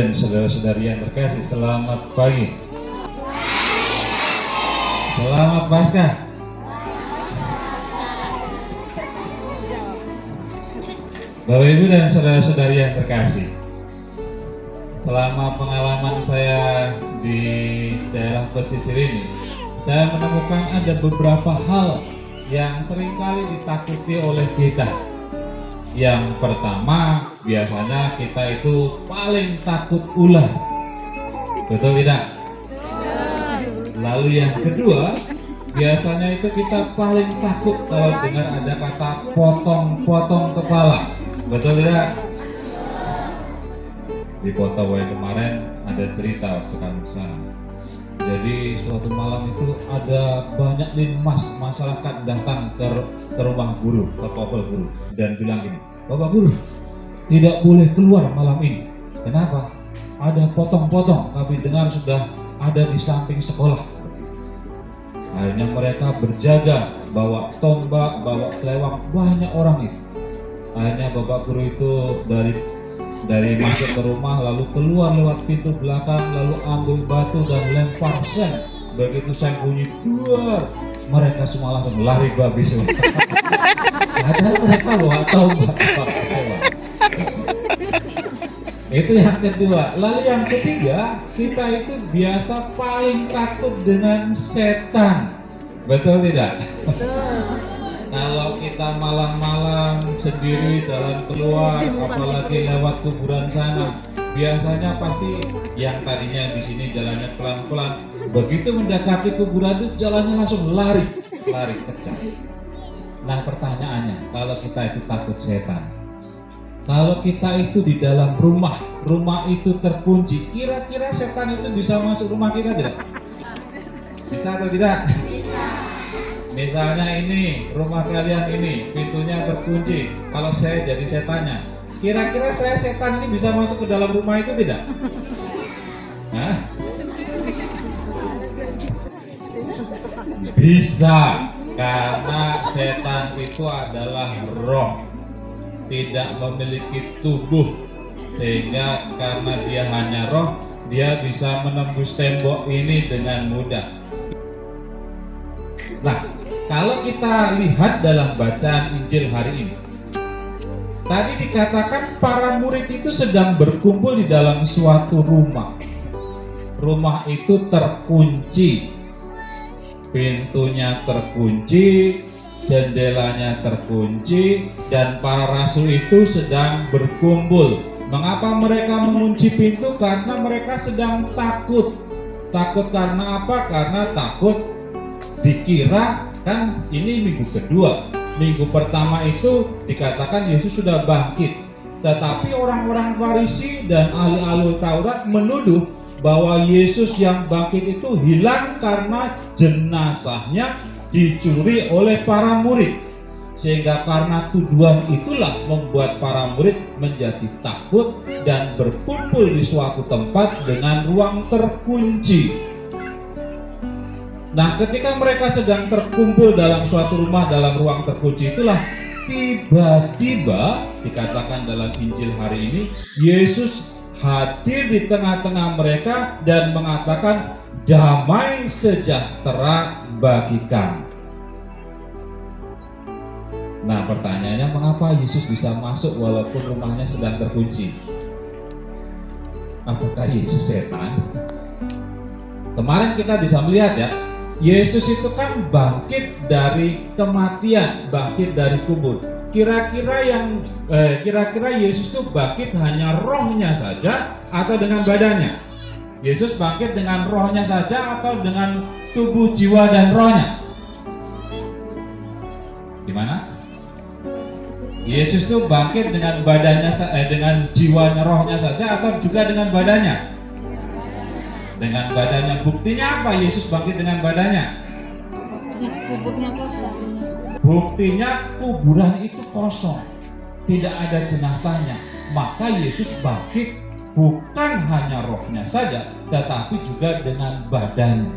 dan saudara-saudari yang terkasih, selamat pagi. Selamat Paskah. Bapak Ibu dan saudara-saudari yang terkasih, selama pengalaman saya di daerah pesisir ini, saya menemukan ada beberapa hal yang seringkali ditakuti oleh kita. Yang pertama, biasanya kita itu paling takut ular. Betul tidak? Lalu yang kedua, biasanya itu kita paling takut kalau dengar ada kata potong-potong kepala. Betul tidak? Di Kota Wai kemarin ada cerita waktu kami kesana. Jadi suatu malam itu ada banyak linmas masyarakat datang ke rumah guru, ke kopel guru, dan bilang gini, Bapak Guru, tidak boleh keluar malam ini. Kenapa? Ada potong-potong, kami dengar sudah ada di samping sekolah. Akhirnya mereka berjaga, bawa tombak, bawa kelewang, banyak orang itu. Akhirnya Bapak Guru itu dari masuk ke rumah, lalu keluar lewat pintu belakang, lalu ambil batu dan lempar seng. Begitu seng bunyi duar, mereka semua langsung lari babi semua. Padahal mereka bawa tombak. Itu yang kedua. Lalu yang ketiga, kita itu biasa paling takut dengan setan. Betul tidak? Kalau kita malam-malam sendiri jalan keluar, apalagi lewat kuburan sana, biasanya pasti yang tadinya di sini jalannya pelan-pelan, begitu mendekati kuburan itu jalannya langsung lari kencang. Nah pertanyaannya, kalau kita itu takut setan, kalau kita itu di dalam rumah itu terkunci, kira-kira setan itu bisa masuk rumah kita tidak? Bisa atau tidak? Misalnya ini, rumah kalian ini, pintunya terkunci. Kalau saya jadi setannya, kira-kira saya setan ini bisa masuk ke dalam rumah itu tidak? Hah? Bisa, karena setan itu adalah roh, tidak memiliki tubuh. Sehingga karena dia hanya roh, dia bisa menembus tembok ini dengan mudah. Nah, kalau kita lihat dalam bacaan Injil hari ini, tadi dikatakan para murid itu sedang berkumpul di dalam suatu rumah. Rumah itu terkunci, pintunya terkunci, jendelanya terkunci, dan para rasul itu sedang berkumpul. Mengapa mereka mengunci pintu? Karena mereka sedang takut. Takut karena apa? Karena takut dikira, kan ini minggu kedua. Minggu pertama itu dikatakan Yesus sudah bangkit, tetapi orang-orang Farisi dan ahli-ahli Taurat menuduh bahwa Yesus yang bangkit itu hilang karena jenazahnya dicuri oleh para murid. Sehingga karena tuduhan itulah membuat para murid menjadi takut dan berkumpul di suatu tempat dengan ruang terkunci. Nah, ketika mereka sedang terkumpul dalam suatu rumah dalam ruang terkunci itulah, tiba-tiba dikatakan dalam Injil hari ini, Yesus hadir di tengah-tengah mereka dan mengatakan, damai sejahtera bagi kamu. Nah, pertanyaannya, mengapa Yesus bisa masuk walaupun rumahnya sedang terkunci? Apakah Yesus setan? Kemarin kita bisa melihat ya, Yesus itu kan bangkit dari kematian, bangkit dari kubur. Kira-kira Yesus itu bangkit hanya rohnya saja atau dengan badannya? Yesus bangkit dengan rohnya saja atau dengan tubuh, jiwa, dan rohnya? Gimana? Yesus itu bangkit dengan badannya, dengan jiwanya, rohnya saja atau juga dengan badannya? Dengan badannya. Buktinya apa Yesus bangkit dengan badannya? Kuburnya kosong. Buktinya kuburan itu kosong, tidak ada jenazahnya. Maka Yesus bangkit bukan hanya rohnya saja, tetapi juga dengan badannya.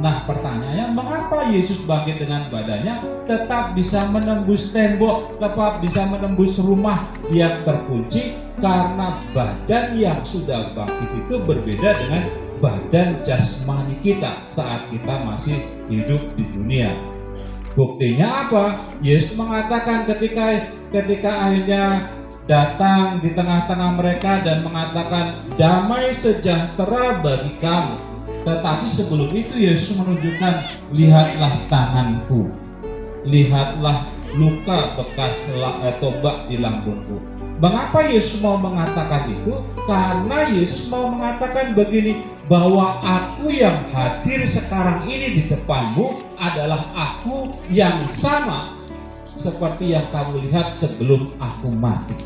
Nah, pertanyaannya, mengapa Yesus bangkit dengan badannya tetap bisa menembus tembok, tetap bisa menembus rumah yang terkunci? Karena badan yang sudah bangkit itu berbeda dengan badan jasmani kita saat kita masih hidup di dunia. Buktinya apa? Yesus mengatakan ketika akhirnya datang di tengah-tengah mereka dan mengatakan, damai sejahtera bagi kamu. Tetapi sebelum itu Yesus menunjukkan, lihatlah tanganku, lihatlah luka bekas tombak di lambungku. Mengapa Yesus mau mengatakan itu? Karena Yesus mau mengatakan begini, bahwa aku yang hadir sekarang ini di depanmu adalah aku yang sama seperti yang kamu lihat sebelum aku mati.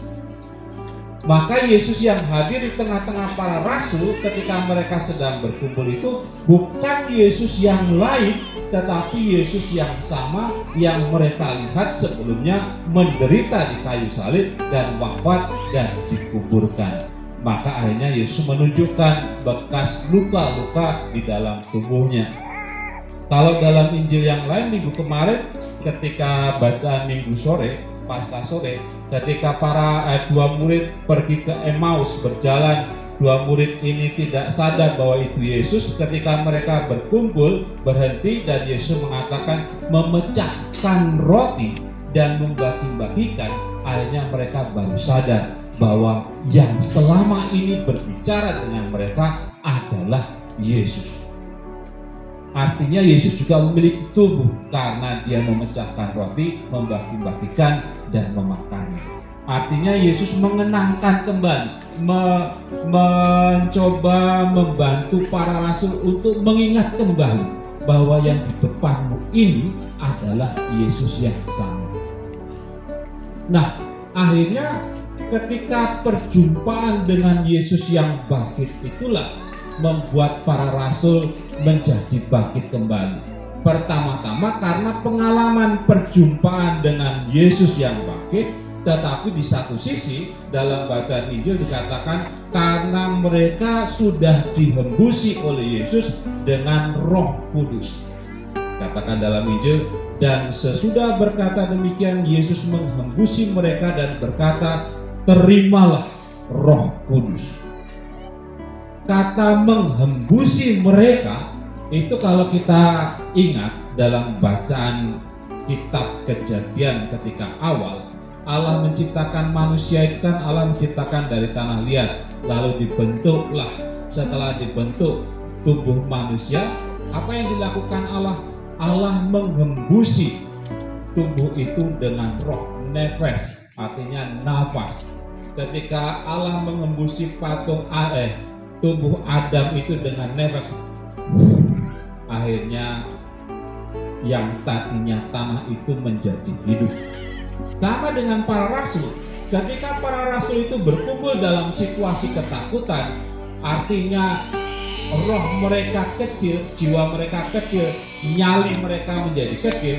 Maka Yesus yang hadir di tengah-tengah para rasul ketika mereka sedang berkumpul itu bukan Yesus yang lain, tetapi Yesus yang sama yang mereka lihat sebelumnya menderita di kayu salib dan wafat dan dikuburkan. Maka akhirnya Yesus menunjukkan bekas luka-luka di dalam tubuhnya. Kalau dalam Injil yang lain minggu kemarin ketika bacaan minggu sore, pasca sore, ketika para dua murid pergi ke Emmaus berjalan, dua murid ini tidak sadar bahwa itu Yesus. Ketika mereka berkumpul berhenti dan Yesus mengatakan memecahkan roti dan membagi-bagikan, akhirnya mereka baru sadar bahwa yang selama ini berbicara dengan mereka adalah Yesus. Artinya Yesus juga memiliki tubuh karena dia memecahkan roti, membagi-bagikan dan memakannya. Artinya Yesus mengenangkan kembali, mencoba membantu para rasul untuk mengingat kembali bahwa yang di depanmu ini adalah Yesus yang sama. Nah, akhirnya ketika perjumpaan dengan Yesus yang bangkit itulah membuat para rasul menjadi bangkit kembali. Pertama-tama karena pengalaman perjumpaan dengan Yesus yang bangkit, tetapi di satu sisi dalam bacaan Injil dikatakan karena mereka sudah dihembusi oleh Yesus dengan Roh Kudus. Katakan dalam Injil, dan sesudah berkata demikian Yesus menghembusi mereka dan berkata, terimalah Roh Kudus. Kata menghembusi mereka itu kalau kita ingat dalam bacaan kitab Kejadian ketika awal Allah menciptakan manusia itu kan Allah menciptakan dari tanah liat, lalu dibentuklah. Setelah dibentuk tubuh manusia, apa yang dilakukan Allah? Allah menghembusi tubuh itu dengan roh, nefes, artinya nafas. Ketika Allah menghembusi tubuh Adam itu dengan nefas, akhirnya yang tadinya tanah itu menjadi hidup. Sama dengan para rasul, ketika para rasul itu berkumpul dalam situasi ketakutan, artinya roh mereka kecil, jiwa mereka kecil, nyali mereka menjadi kecil,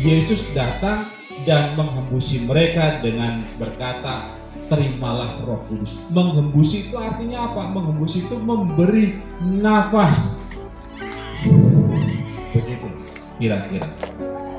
Yesus datang dan menghembusi mereka dengan berkata, terimalah Roh Kudus. Menghembusi itu artinya apa? Menghembusi itu memberi nafas. Begitu kira-kira.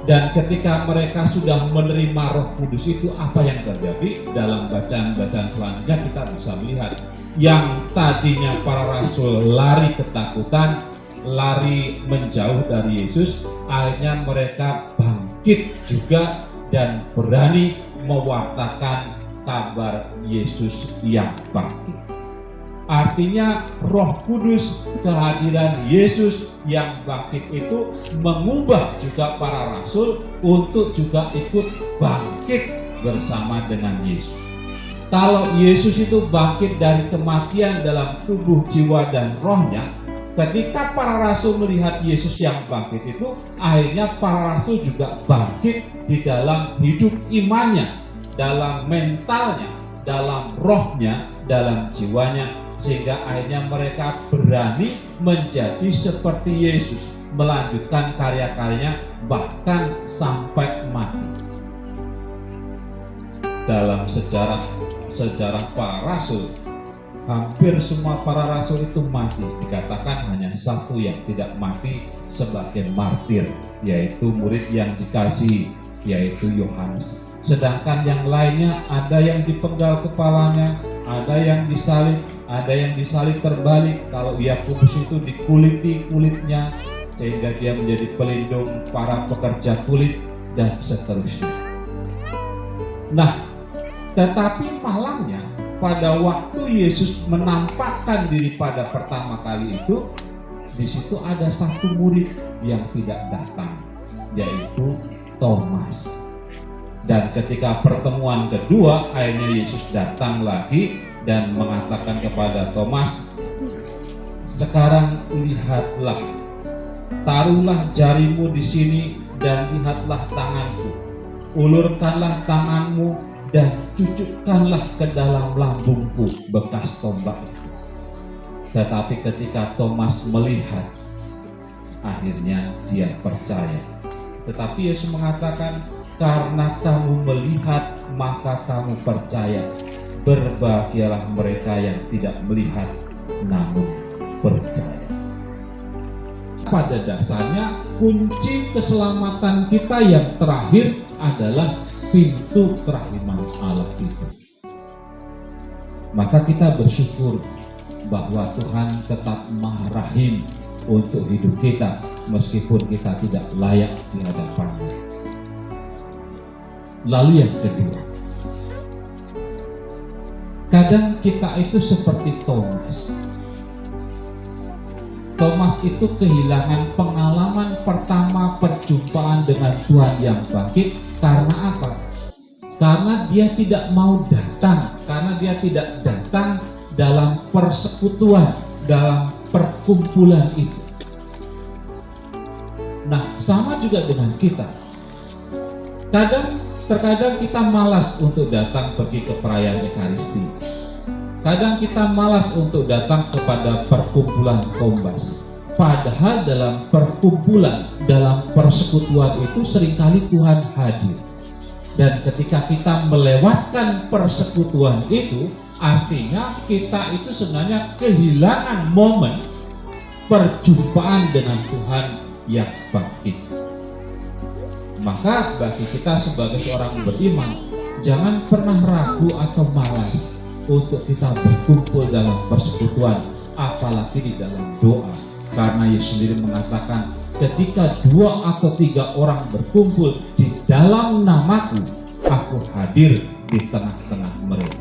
Dan ketika mereka sudah menerima Roh Kudus itu, apa yang terjadi? Dalam bacaan-bacaan selanjutnya kita bisa melihat yang tadinya para rasul lari ketakutan, lari menjauh dari Yesus, akhirnya mereka bangkit juga dan berani mewartakan kabar Yesus yang bangkit. Artinya Roh Kudus, kehadiran Yesus yang bangkit itu mengubah juga para rasul untuk juga ikut bangkit bersama dengan Yesus. Kalau Yesus itu bangkit dari kematian dalam tubuh, jiwa, dan rohnya, ketika para rasul melihat Yesus yang bangkit itu, akhirnya para rasul juga bangkit di dalam hidup imannya, dalam mentalnya, dalam rohnya, dalam jiwanya, sehingga akhirnya mereka berani menjadi seperti Yesus, melanjutkan karya-karyanya bahkan sampai mati. Dalam sejarah para rasul, hampir semua para rasul itu mati. Dikatakan hanya satu yang tidak mati sebagai martir, yaitu murid yang dikasihi, yaitu Yohanes. Sedangkan yang lainnya ada yang dipenggal kepalanya, ada yang disalib terbalik. Kalau Yakobus itu dikuliti kulitnya sehingga dia menjadi pelindung para pekerja kulit dan seterusnya. Nah, tetapi malangnya pada waktu Yesus menampakkan diri pada pertama kali itu, di situ ada satu murid yang tidak datang, yaitu Thomas. Dan ketika pertemuan kedua, akhirnya Yesus datang lagi dan mengatakan kepada Thomas, "Sekarang lihatlah, taruhlah jarimu di sini dan lihatlah tanganku. Ulurkanlah tanganmu dan cucukkanlah ke dalam lambungku bekas tombak itu." Tetapi ketika Thomas melihat, akhirnya dia percaya. Tetapi Yesus mengatakan, "Karena kamu melihat, maka kamu percaya. Berbahagialah mereka yang tidak melihat, namun percaya." Pada dasarnya, kunci keselamatan kita yang terakhir adalah pintu kerahiman Allah itu. Maka kita bersyukur bahwa Tuhan tetap Maha Rahim untuk hidup kita, meskipun kita tidak layak di hadapan-Nya. Lalu yang kedua, kadang kita itu seperti Thomas. Thomas itu kehilangan pengalaman pertama perjumpaan dengan Tuhan yang bangkit. Karena apa? Karena dia tidak mau datang, karena dia tidak datang dalam persekutuan, dalam perkumpulan itu. Nah, sama juga dengan kita. Terkadang kita malas untuk datang pergi ke perayaan Ekaristi. Kadang kita malas untuk datang kepada perkumpulan Kombas. Padahal dalam perkumpulan, dalam persekutuan itu seringkali Tuhan hadir. Dan ketika kita melewatkan persekutuan itu, artinya kita itu sebenarnya kehilangan momen perjumpaan dengan Tuhan yang bangkit. Maka bagi kita sebagai seorang beriman, jangan pernah ragu atau malas untuk kita berkumpul dalam persekutuan, apalagi di dalam doa. Karena Yesus sendiri mengatakan, ketika 2 atau 3 orang berkumpul di dalam namaku, aku hadir di tengah-tengah mereka.